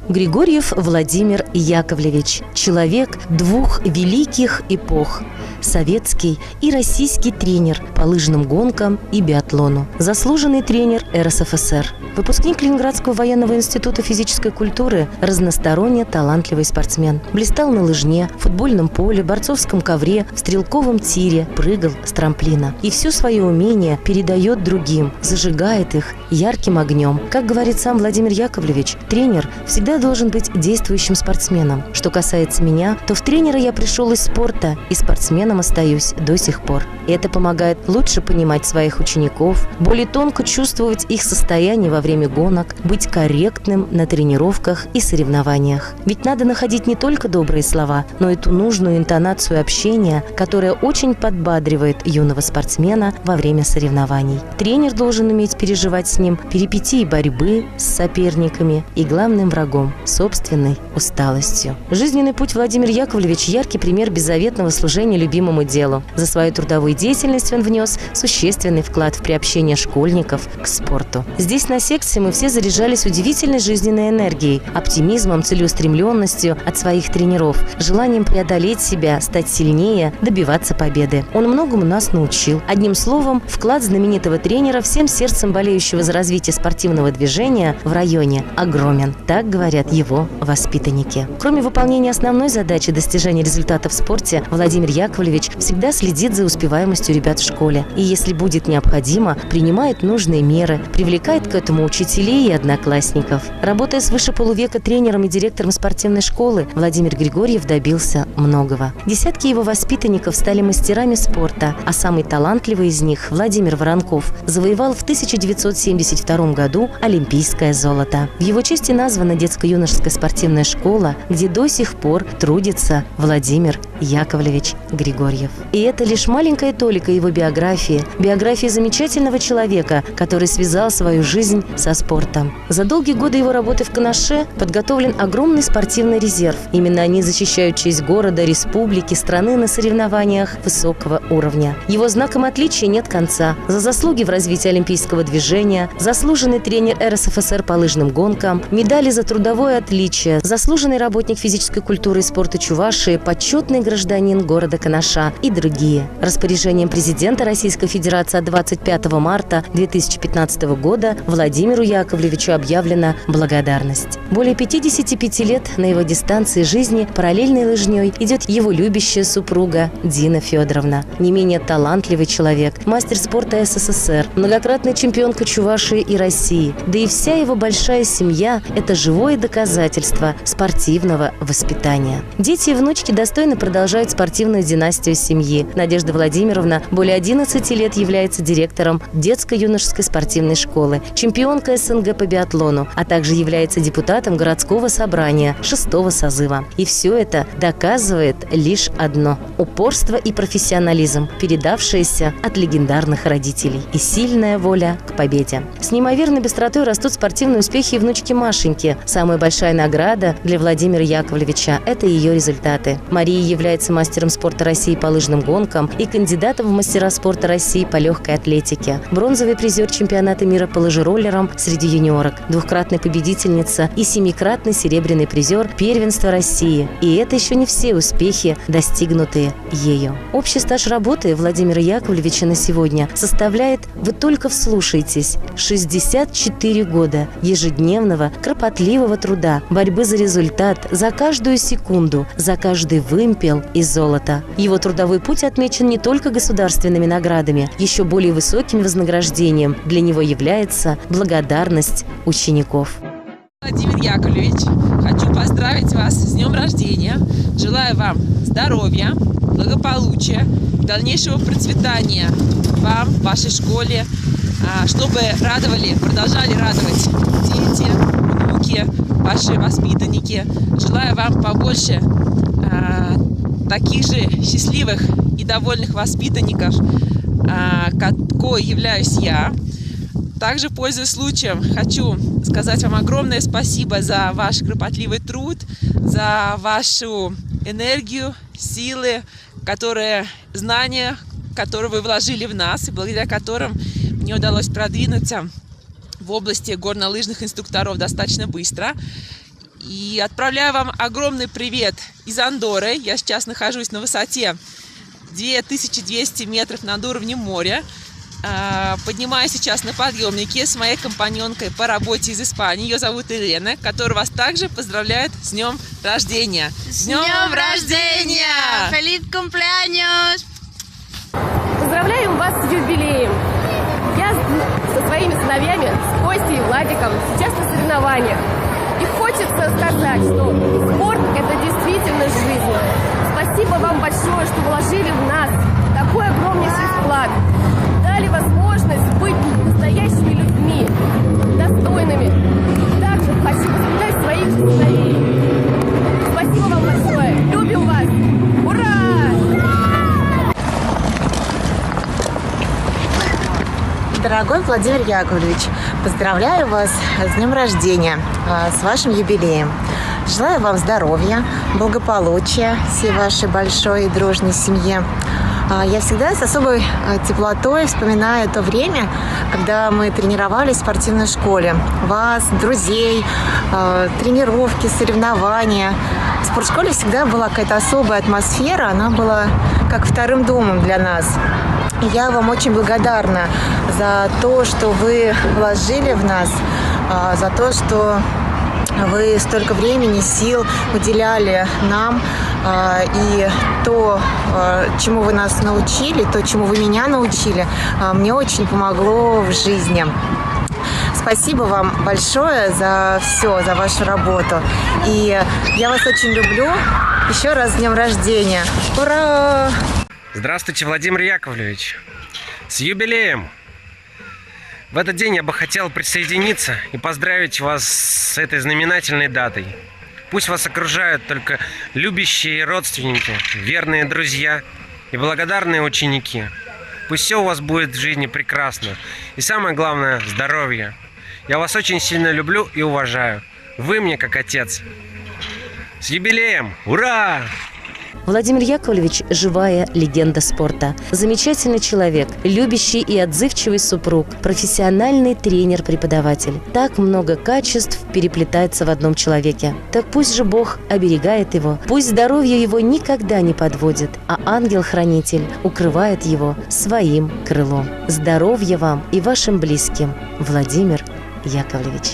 Григорьев Владимир Яковлевич – человек двух великих эпох – советский и российский тренер по лыжным гонкам и биатлону, заслуженный тренер РСФСР, выпускник Ленинградского военного института физической культуры, разносторонне талантливый спортсмен. Блистал на лыжне, футбольном поле, борцовском ковре, в стрелковом тире, прыгал с трамплина. И все свое умение передает другим, зажигает их ярким огнем. Как говорит сам Владимир Яковлевич, тренер всегда должен быть действующим спортсменом. Что касается меня, то в тренера я пришел из спорта и спортсменом остаюсь до сих пор. И это помогает лучше понимать своих учеников, более тонко чувствовать их состояние во время гонок, быть корректным на тренировках и соревнованиях. Ведь надо находить не только добрые слова, но и ту нужную интонацию общения, которая очень подбадривает юного спортсмена во время соревнований. Тренер должен уметь переживать с ним перипетии борьбы с соперниками и главным врагом – собственной усталостью. Жизненный путь Владимира Яковлевича – яркий пример беззаветного служения любимому делу. За свою трудовую деятельность он внес существенный вклад в приобщение школьников к спорту. Здесь на секции мы все заряжались удивительной жизненной энергией, оптимизмом, целеустремленностью от своих тренеров, желанием преодолеть себя, стать сильнее, добиваться победы. Он многому нас научил. Одним словом, вклад знаменитого тренера, всем сердцем болеющего за развитие спортивного движения в районе, огромен. Так говорят его воспитанники. Кроме выполнения основной задачи достижения результата в спорте, Владимир Яковлевич всегда следит за успеваемостью ребят в школе. И если будет необходимо, принимает нужные меры, привлекает к этому учителей и одноклассников. Работая свыше полувека тренером и директором спортивной школы, Владимир Григорьев добился многого. Десятки его воспитанников стали мастерами спорта, а самый талантливый из них, Владимир Воронков, завоевал в 1972 году олимпийское золото. В его честь названа детско-юношеская спортивная школа, где до сих пор трудится Владимир Яковлевич Григорьев. И это лишь маленькая толика его биографии замечательного человека, который связал свою жизнь со спортом. За долгие годы его работы в Канаше подготовлен огромный спортивный резерв. Именно они защищают честь города, республики, страны на соревнованиях высокого уровня. Его знаком отличия нет конца. За заслуги в развитии олимпийского движения, заслуженный тренер РСФСР по лыжным гонкам, медали за трудовое отличие, заслуженный работник физической культуры и спорта Чувашии, почетный гражданин города Канаша и другие. Распоряжением президента Российской Федерации от 25 марта 2015 года Владимиру Яковлевичу объявлена благодарность. Более 55 лет на его дистанции жизни параллельной лыжней идет его любящая супруга Дина Федоровна. Не менее талантливый человек, мастер спорта СССР, многократная чемпионка Чувашии и России. Да и вся его большая семья – это живое доказательство спортивного воспитания. Дети и внучки достойно продолжают спортивную династию семьи. Надежда Владимировна более 11 лет является директором детско-юношеской спортивной школы, чемпионка СНГ по биатлону, а также является депутатом городского собрания 6-го созыва. И все это доказывает лишь одно – упорство и профессионализм, передавшиеся от легендарных родителей, и сильная воля к победе. С неимоверной быстротой растут спортивные успехи и внучки Машеньки. Самая большая награда для Владимира Яковлевича – это ее результаты. Мария является мастером спорта России по лыжным гонкам и кандидатом в мастера спорта России по легкой атлетике. Бронзовый призер чемпионата мира по лыжероллерам среди юниорок, двухкратная победительница и семикратный серебряный призер первенства России. И это еще не все успехи, достигнутые ею. Общий стаж работы Владимира Яковлевича на сегодня составляет, вы только вслушайтесь, 64 года ежедневного кропотливого труда, борьбы за результат, за каждую секунду, за каждый вымпел и золото. Его трудовой путь отмечен не только государственными наградами, еще более высоким вознаграждением для него является благодарность учеников. Владимир Яковлевич, хочу поздравить вас с днем рождения. Желаю вам здоровья, благополучия, дальнейшего процветания вам, вашей школе, чтобы продолжали радовать дети, внуки, ваши воспитанники. Желаю вам побольше таких же счастливых и довольных воспитанников, какой являюсь я. Также, пользуясь случаем, хочу сказать вам огромное спасибо за ваш кропотливый труд, за вашу энергию, силы, знания, которые вы вложили в нас, и благодаря которым мне удалось продвинуться в области горнолыжных инструкторов достаточно быстро. И отправляю вам огромный привет из Андорры. Я сейчас нахожусь на высоте 2200 метров над уровнем моря. Поднимаюсь сейчас на подъемнике с моей компаньонкой по работе из Испании. Ее зовут Елена, которая вас также поздравляет с днем рождения. С днем рождения! Feliz cumpleaños! Поздравляем вас с юбилеем! Я со своими сыновьями, с Костей и Владиком, сейчас на соревнованиях. И хочется сказать, что спорт – это действительно жизнь. Спасибо вам большое, что вложили в нас такой огромнейший вклад. Дали возможность быть настоящими людьми, достойными. Также хочу воспитать своих сыновей. Спасибо вам большое. Любим вас. Ура! Дорогой Владимир Яковлевич, поздравляю вас с днем рождения, с вашим юбилеем. Желаю вам здоровья, благополучия всей вашей большой и дружной семье. Я всегда с особой теплотой вспоминаю то время, когда мы тренировались в спортивной школе. Вас, друзей, тренировки, соревнования. В спортшколе всегда была какая-то особая атмосфера, она была как вторым домом для нас. Я вам очень благодарна за то, что вы вложили в нас, за то, что вы столько времени, сил уделяли нам, и то, чему вы нас научили, то, чему вы меня научили, мне очень помогло в жизни. Спасибо вам большое за все, за вашу работу. И я вас очень люблю. Еще раз с днем рождения. Ура! Здравствуйте, Владимир Яковлевич! С юбилеем! В этот день я бы хотел присоединиться и поздравить вас с этой знаменательной датой. Пусть вас окружают только любящие родственники, верные друзья и благодарные ученики. Пусть все у вас будет в жизни прекрасно. И самое главное – здоровье. Я вас очень сильно люблю и уважаю. Вы мне как отец. С юбилеем! Ура! Владимир Яковлевич – живая легенда спорта. Замечательный человек, любящий и отзывчивый супруг, профессиональный тренер-преподаватель. Так много качеств переплетается в одном человеке. Так пусть же Бог оберегает его, пусть здоровье его никогда не подводит, а ангел-хранитель укрывает его своим крылом. Здоровья вам и вашим близким, Владимир Яковлевич.